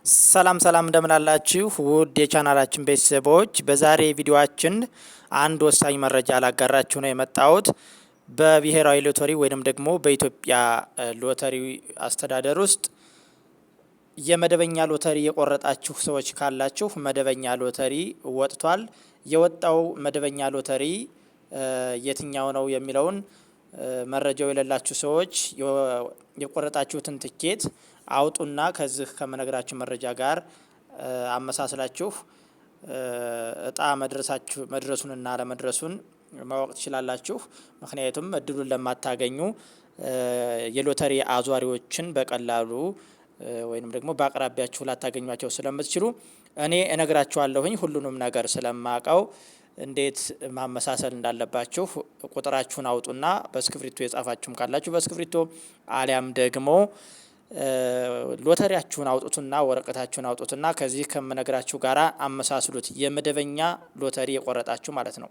ሰላም እንደምን አላችሁ ውድ የቻናላችን ቤተሰቦች፣ በዛሬ ቪዲዮአችን አንድ ወሳኝ መረጃ ላጋራችሁ ነው የመጣሁት። በብሔራዊ ሎተሪ ወይንም ደግሞ በኢትዮጵያ ሎተሪ አስተዳደር ውስጥ የመደበኛ ሎተሪ የቆረጣችሁ ሰዎች ካላችሁ መደበኛ ሎተሪ ወጥቷል። የወጣው መደበኛ ሎተሪ የትኛው ነው የሚለውን መረጃው የሌላችሁ ሰዎች የቆረጣችሁትን ትኬት አውጡና ከዚህ ከመነግራችሁ መረጃ ጋር አመሳስላችሁ እጣ መድረሱንና አለመድረሱን ማወቅ ትችላላችሁ። ምክንያቱም እድሉን ለማታገኙ የሎተሪ አዟሪዎችን በቀላሉ ወይንም ደግሞ በአቅራቢያችሁ ላታገኟቸው ስለምትችሉ እኔ እነግራችኋለሁኝ። ሁሉንም ነገር ስለማቀው እንዴት ማመሳሰል እንዳለባችሁ ቁጥራችሁን አውጡና በስክሪፕቶ የጻፋችሁም ካላችሁ በስክሪፕቶ አሊያም ደግሞ ሎተሪያችሁን አውጡትና ወረቀታችሁን አውጡትና ከዚህ ከመነግራችሁ ጋራ አመሳስሉት። የመደበኛ ሎተሪ የቆረጣችሁ ማለት ነው።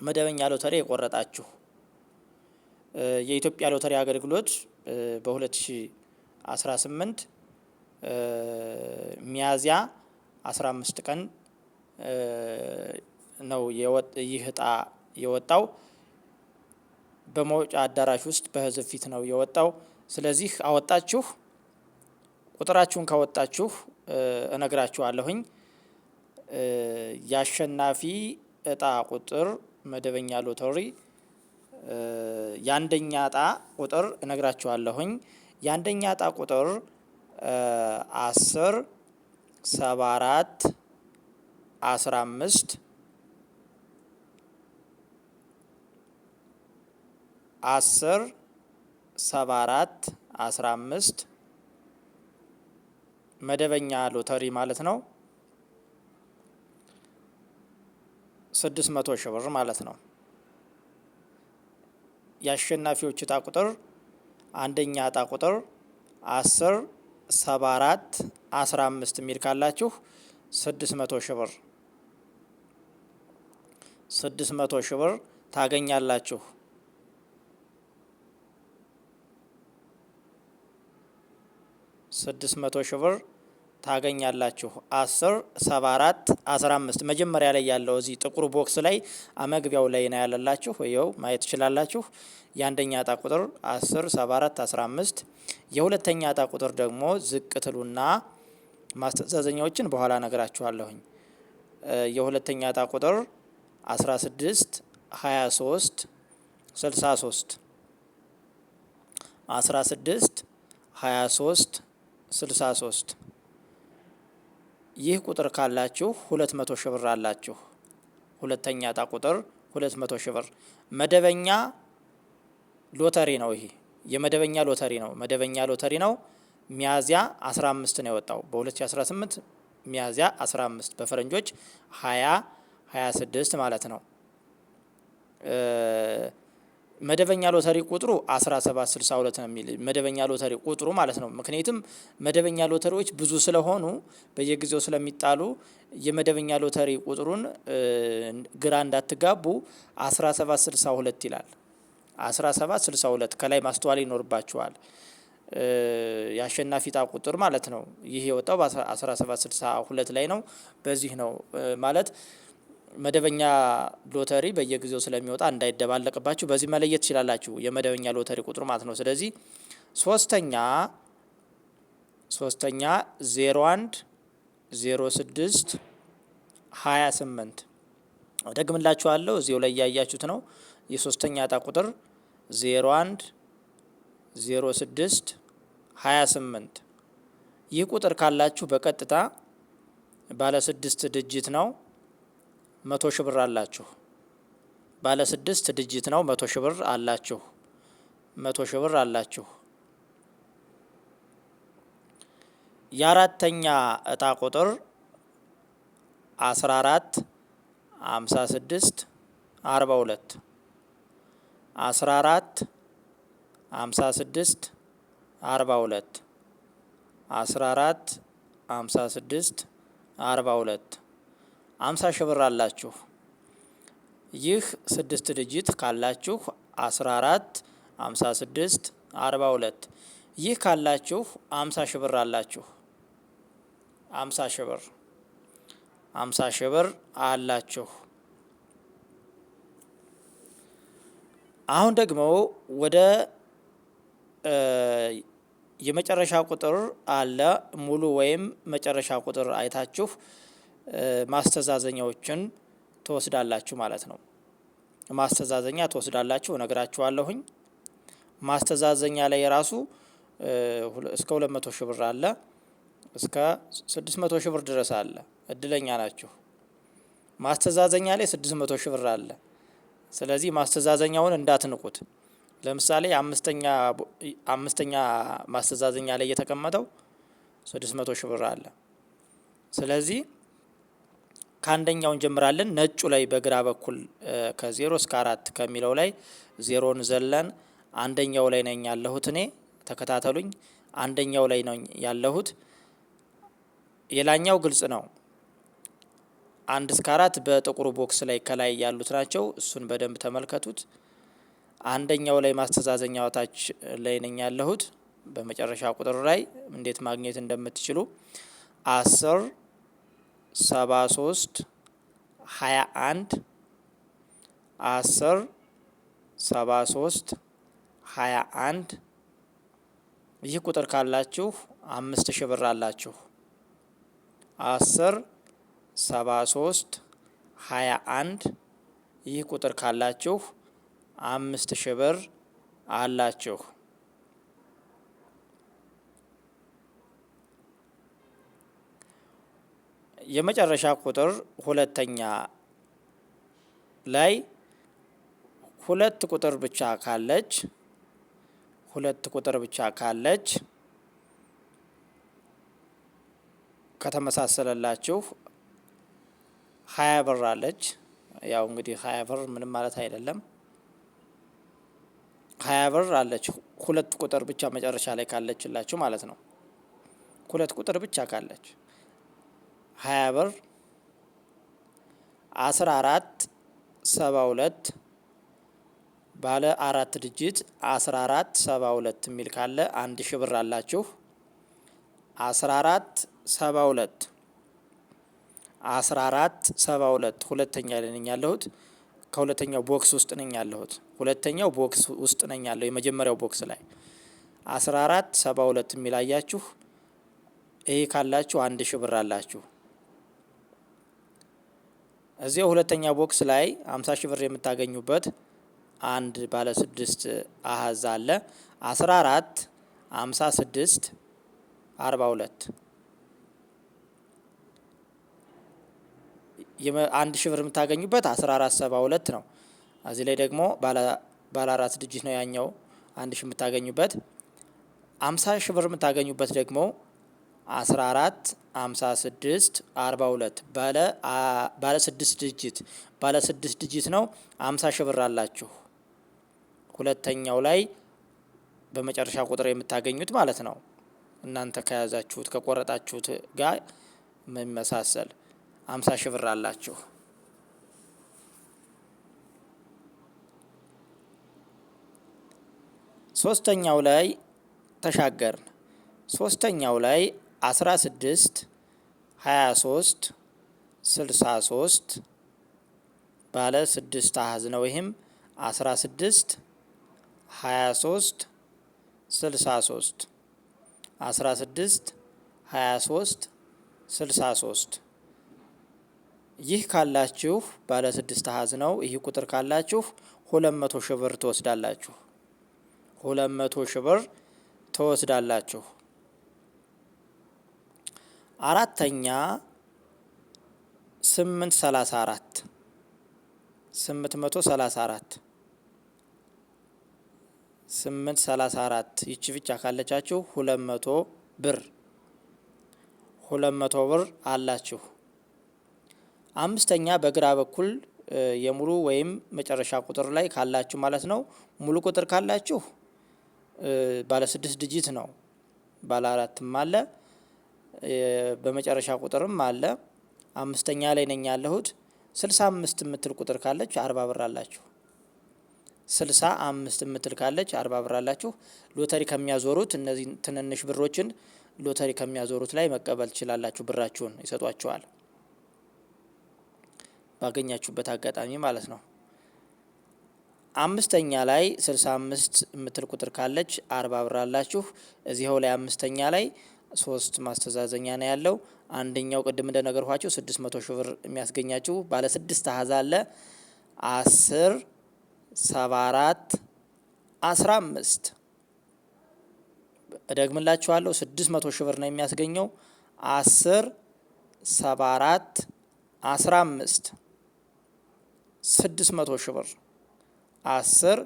መደበኛ ሎተሪ የቆረጣችሁ የኢትዮጵያ ሎተሪ አገልግሎት በ2018 ሚያዝያ 15 ቀን ነው ይህ እጣ የወጣው። በመውጫ አዳራሽ ውስጥ በህዝብ ፊት ነው የወጣው። ስለዚህ አወጣችሁ፣ ቁጥራችሁን ካወጣችሁ እነግራችኋለሁኝ። የአሸናፊ እጣ ቁጥር መደበኛ ሎተሪ የአንደኛ እጣ ቁጥር እነግራችኋለሁኝ። የአንደኛ እጣ ቁጥር 10 74 15 10 74 15 መደበኛ ሎተሪ ማለት ነው። 600 ሺህ ብር ማለት ነው። የአሸናፊዎች እጣ ቁጥር አንደኛ እጣ ቁጥር 10 74 15 የሚል ካላችሁ 600 ሺህ ብር 600 ሺህ ብር ታገኛላችሁ። 600 ሺህ ብር ታገኛላችሁ። 10 74 15 መጀመሪያ ላይ ያለው እዚህ ጥቁር ቦክስ ላይ መግቢያው ላይ ነው ያለላችሁ። ይኸው ማየት ትችላላችሁ። የአንደኛ እጣ ቁጥር 10 74 15። የሁለተኛ እጣ ቁጥር ደግሞ ዝቅ ትሉና ማስተዛዘኛዎችን በኋላ ነግራችኋለሁኝ። የሁለተኛ እጣ ቁጥር 16 23 63 16 23 63 ይህ ቁጥር ካላችሁ 200 ሺህ ብር አላችሁ። ሁለተኛ እጣ ቁጥር 200 ሺህ ብር መደበኛ ሎተሪ ነው። ይሄ የመደበኛ ሎተሪ ነው። መደበኛ ሎተሪ ነው። ሚያዝያ 15 ነው የወጣው በ2018 ሚያዝያ 15 በፈረንጆች 2026 ማለት ነው። መደበኛ ሎተሪ ቁጥሩ 1762 ነው የሚል መደበኛ ሎተሪ ቁጥሩ ማለት ነው። ምክንያቱም መደበኛ ሎተሪዎች ብዙ ስለሆኑ በየጊዜው ስለሚጣሉ የመደበኛ ሎተሪ ቁጥሩን ግራ እንዳትጋቡ 1762 ይላል። 1762 ከላይ ማስተዋል ይኖርባቸዋል። የአሸናፊ እጣ ቁጥር ማለት ነው። ይህ የወጣው በ1762 ላይ ነው። በዚህ ነው ማለት መደበኛ ሎተሪ በየጊዜው ስለሚወጣ እንዳይደባለቅባችሁ በዚህ መለየት ትችላላችሁ የመደበኛ ሎተሪ ቁጥሩ ማለት ነው። ስለዚህ ሶስተኛ 01 06 28 ደግምላችኋለሁ። እዚሁ ላይ ያያችሁት ነው። የሶስተኛ እጣ ቁጥር 01 06 28 ይህ ቁጥር ካላችሁ በቀጥታ ባለ 6 ዲጂት ነው። 100 ሺህ ብር አላችሁ። ባለ 6 ዲጂት ነው። 100 ሺህ ብር አላችሁ። 100 ሺህ ብር አላችሁ። የአራተኛ እጣ ቁጥር 14 56 42 14 56 42 14 56 42 50 ሺህ ብር አላችሁ። ይህ 6 ዲጂት ካላችሁ 14 56 42 ይህ ካላችሁ 50 ሺህ ብር አላችሁ። 50 ሺህ ብር 50 ሺህ ብር አላችሁ። አሁን ደግሞ ወደ የመጨረሻ ቁጥር አለ። ሙሉ ወይም መጨረሻ ቁጥር አይታችሁ ማስተዛዘኛዎችን ትወስዳላችሁ ማለት ነው። ማስተዛዘኛ ትወስዳላችሁ እነግራችኋለሁኝ። ማስተዛዘኛ ላይ የራሱ እስከ 200 ሺህ ብር አለ፣ እስከ 600 ሺህ ብር ድረስ አለ። እድለኛ ናችሁ። ማስተዛዘኛ ላይ 600 ሺህ ብር አለ። ስለዚህ ማስተዛዘኛውን እንዳትንቁት። ለምሳሌ አምስተኛ ማስተዛዘኛ ላይ የተቀመጠው 600 ሺህ ብር አለ። ስለዚህ ከአንደኛው እንጀምራለን። ነጩ ላይ በግራ በኩል ከ0 እስከ 4 ከሚለው ላይ 0ን ዘለን አንደኛው ላይ ነኝ ያለሁት እኔ። ተከታተሉኝ። አንደኛው ላይ ነኝ ያለሁት። የላኛው ግልጽ ነው። 1 እስከ 4 በጥቁሩ ቦክስ ላይ ከላይ ያሉት ናቸው። እሱን በደንብ ተመልከቱት። አንደኛው ላይ ማስተዛዘኛው ታች ላይ ነኝ ያለሁት። በመጨረሻ ቁጥር ላይ እንዴት ማግኘት እንደምትችሉ 10 73 21 10 73 21 ይህ ቁጥር ካላችሁ 5000 ብር አላችሁ። 10 73 21 ይህ ቁጥር ካላችሁ 5000 ብር አላችሁ። የመጨረሻ ቁጥር ሁለተኛ ላይ 2 ቁጥር ብቻ ካለች 2 ቁጥር ብቻ ካለች ከተመሳሰለላችሁ 20 ብር አለች። ያው እንግዲህ 20 ብር ምንም ማለት አይደለም። 20 ብር አለች 2 ቁጥር ብቻ መጨረሻ ላይ ካለችላችሁ ማለት ነው። 2 ቁጥር ብቻ ካለች 20 ብር 14 72 ባለ 4 ዲጂት 14 72 የሚል ካለ 1000 ብር አላችሁ። 14 72 14 72 ሁለተኛ ላይ ነኝ ያለሁት። ከሁለተኛው ቦክስ ውስጥ ነኝ ያለሁት። ሁለተኛው ቦክስ ውስጥ ነኝ ያለው የመጀመሪያው ቦክስ ላይ 14 72 የሚል አያችሁ። ይሄ ካላችሁ 1000 ብር አላችሁ። እዚያው ሁለተኛ ቦክስ ላይ 50 ሺህ ብር የምታገኙበት አንድ ባለ 6 አሃዝ አለ። 14 56 42 1000 ብር የምታገኙበት 14 72 ነው። እዚህ ላይ ደግሞ ባለ 4 ዲጂት ነው ያኛው 1000 የምታገኙበት። 50 ሺህ ብር የምታገኙበት ደግሞ 14 56 42 ባለ 6 ዲጂት ባለ 6 ዲጂት ነው። 50 ሺህ ብር አላችሁ። ሁለተኛው ላይ በመጨረሻ ቁጥር የምታገኙት ማለት ነው። እናንተ ከያዛችሁት ከቆረጣችሁት ጋር መመሳሰል 50 ሺህ ብር አላችሁ። ሶስተኛው ላይ ተሻገርን። ሶስተኛው ላይ 16 23 63 ባለ 6 አሃዝ ነው። ይህም 16 23 63 16 23 63 ይህ ካላችሁ ባለ 6 አሃዝ ነው። ይህ ቁጥር ካላችሁ 200 ሺህ ብር ትወስዳላችሁ። 200 ሺህ ብር ትወስዳላችሁ። አራተኛ 834 834 834 ይቺ ብቻ ካለቻችሁ 200 ብር 200 ብር አላችሁ። አምስተኛ በግራ በኩል የሙሉ ወይም መጨረሻ ቁጥር ላይ ካላችሁ ማለት ነው። ሙሉ ቁጥር ካላችሁ ባለ 6 ዲጂት ነው። ባለ 4ም አለ በመጨረሻ ቁጥርም አለ። አምስተኛ ላይ ነኝ ያለሁት። 65 የምትል ቁጥር ካለች 40 ብር አላችሁ። 65 የምትል ካለች 40 ብር አላችሁ። ሎተሪ ከሚያዞሩት እነዚህ ትንንሽ ብሮችን ሎተሪ ከሚያዞሩት ላይ መቀበል ትችላላችሁ። ብራችሁን ይሰጧችኋል ባገኛችሁበት አጋጣሚ ማለት ነው። አምስተኛ ላይ 65 የምትል ቁጥር ካለች 40 ብር አላችሁ። እዚህው ላይ አምስተኛ ላይ 3 ማስተዛዘኛ ነው ያለው። አንደኛው ቅድም እንደነገርኳችሁ 600 ሺህ ብር የሚያስገኛችሁ ባለ 6 አሃዝ አለ 10 74 15 እደግምላችኋለሁ 600 ሺህ ብር ነው የሚያስገኘው 10 74 15 600 ሺህ ብር 10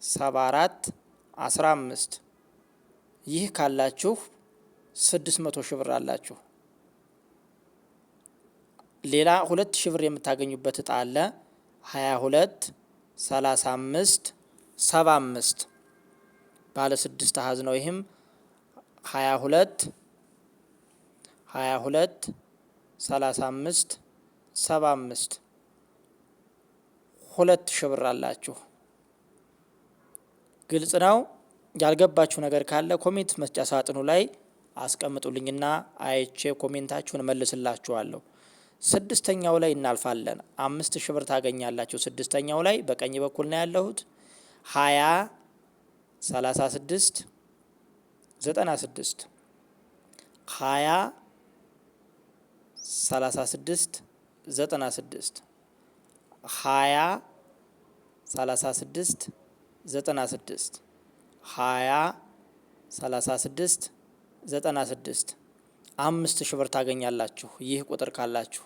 74 15 ይህ ካላችሁ 600 ሺህ ብር አላችሁ። ሌላ 2000 ብር የምታገኙበት እጣ አለ 22 35 75 ባለ 6 አሃዝ ነው። ይህም 22 35 75 2000 ብር አላችሁ። ግልጽ ነው። ያልገባችሁ ነገር ካለ ኮሜንት መስጫ ሳጥኑ ላይ አስቀምጡልኝና አይቼ ኮሜንታችሁን መልስላችኋለሁ። ስድስተኛው ላይ እናልፋለን። 5000 ብር ታገኛላችሁ። ስድስተኛው ላይ በቀኝ በኩል ነው ያለሁት 20 36 96 20 36 96 20 36 96 20 36 96 5000 ብር ታገኛላችሁ። ይህ ቁጥር ካላችሁ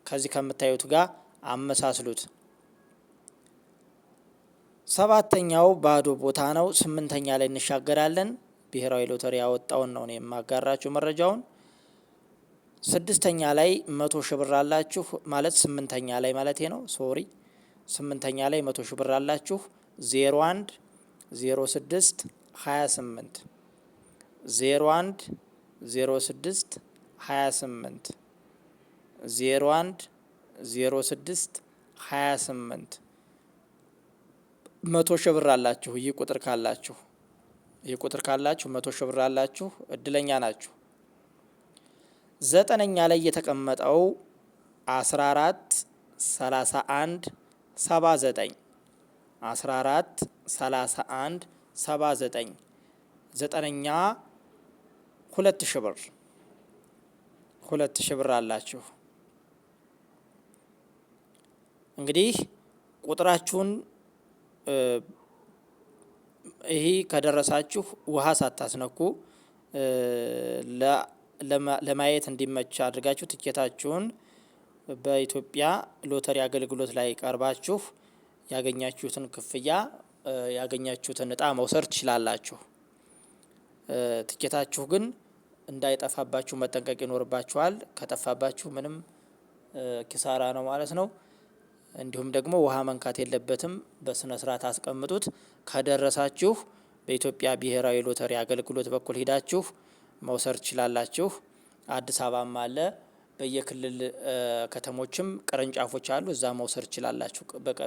ከዚህ ከምታዩት ጋር አመሳስሉት። ሰባተኛው ባዶ ቦታ ነው። 8ኛ ላይ እንሻገራለን። ብሔራዊ ሎተሪ ያወጣውን ነው የማጋራችሁ መረጃውን። 6ኛ ላይ 100 ሺህ ብር አላችሁ ማለት 8ኛ ላይ ማለት ነው። ሶሪ 8ኛ ላይ 100 ሺህ ብር አላችሁ 01 06 28 01 06 28 01 06 28 100 ሺህ ብር አላችሁ። ይህ ቁጥር ካላችሁ 100 ሺህ ብር አላችሁ፣ እድለኛ ናችሁ። 9ኛ ላይ የተቀመጠው 14 31 79 14 31 79 9ኛ 2000 ብር 2000 ብር አላችሁ። እንግዲህ ቁጥራችሁን ይሄ ከደረሳችሁ ውሃ ሳታስነኩ ለማየት እንዲመች አድርጋችሁ ትኬታችሁን በኢትዮጵያ ሎተሪ አገልግሎት ላይ ቀርባችሁ ያገኛችሁትን ክፍያ ያገኛችሁትን እጣ መውሰድ ትችላላችሁ። ትኬታችሁ ግን እንዳይጠፋባችሁ መጠንቀቅ ይኖርባችኋል። ከጠፋባችሁ ምንም ኪሳራ ነው ማለት ነው። እንዲሁም ደግሞ ውሃ መንካት የለበትም። በስነ ስርዓት አስቀምጡት። ከደረሳችሁ በኢትዮጵያ ብሔራዊ ሎተሪ አገልግሎት በኩል ሄዳችሁ መውሰድ ትችላላችሁ። አዲስ አበባም አለ፣ በየክልል ከተሞችም ቅርንጫፎች አሉ። እዛ መውሰድ ትችላላችሁ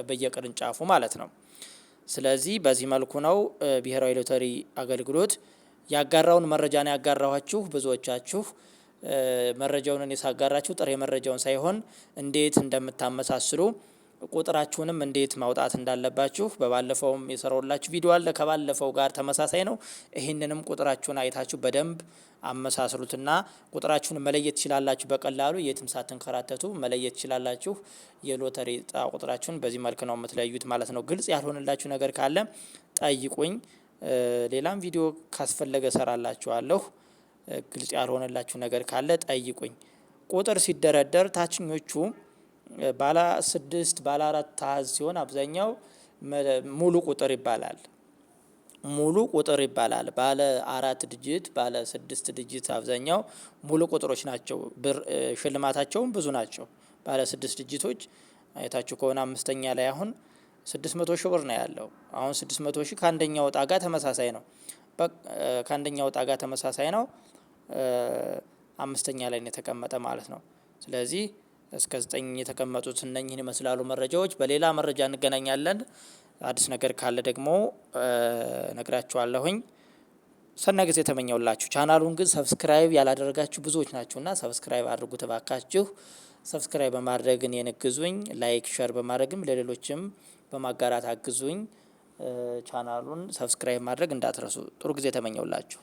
በየቅርንጫፉ ማለት ነው። ስለዚህ በዚህ መልኩ ነው ብሔራዊ ሎተሪ አገልግሎት ያጋራውን መረጃ ነው ያጋራኋችሁ። ብዙዎቻችሁ መረጃውን እኔ ሳጋራችሁ ጥሬ መረጃውን ሳይሆን እንዴት እንደምታመሳስሉ ቁጥራችሁንም እንዴት ማውጣት እንዳለባችሁ በባለፈውም የሰራውላችሁ ቪዲዮ አለ። ከባለፈው ጋር ተመሳሳይ ነው። ይህንንም ቁጥራችሁን አይታችሁ በደንብ አመሳስሉትና ቁጥራችሁን መለየት ትችላላችሁ። በቀላሉ የትም ሳትንከራተቱ መለየት ትችላላችሁ። የሎተሪ ዕጣ ቁጥራችሁን በዚህ መልክ ነው የምትለዩት ማለት ነው። ግልጽ ያልሆነላችሁ ነገር ካለ ጠይቁኝ። ሌላም ቪዲዮ ካስፈለገ ሰራላችኋለሁ። ግልጽ ያልሆነላችሁ ነገር ካለ ጠይቁኝ። ቁጥር ሲደረደር ታችኞቹ ባለ 6 ባለ 4 አሃዝ ሲሆን አብዛኛው ሙሉ ቁጥር ይባላል። ሙሉ ቁጥር ይባላል። ባለ 4 ዲጂት ባለ 6 ዲጂት አብዛኛው ሙሉ ቁጥሮች ናቸው። ሽልማታቸውም ብዙ ናቸው። ባለ 6 ዲጂቶች አይታችሁ ከሆነ 5ኛ ላይ አሁን 600 ሺህ ብር ነው ያለው። አሁን 600 ሺህ ከአንደኛው ዕጣ ጋር ተመሳሳይ ነው። ከአንደኛው ዕጣ ጋር ተመሳሳይ ነው። 5ኛ ላይ ነው የተቀመጠ ማለት ነው። ስለዚህ እስከ 9 የተቀመጡት እነኚህን ይመስላሉ መረጃዎች። በሌላ መረጃ እንገናኛለን። አዲስ ነገር ካለ ደግሞ ነግራችኋለሁኝ። ሰናይ ጊዜ ተመኘውላችሁ። ቻናሉን ግን ሰብስክራይብ ያላደረጋችሁ ብዙዎች ናችሁና ሰብስክራይብ አድርጉት እባካችሁ። ሰብስክራይብ በማድረግ እኔን አግዙኝ። ላይክ ሸር በማድረግም ለሌሎችም በማጋራት አግዙኝ። ቻናሉን ሰብስክራይብ ማድረግ እንዳትረሱ። ጥሩ ጊዜ ተመኘውላችሁ።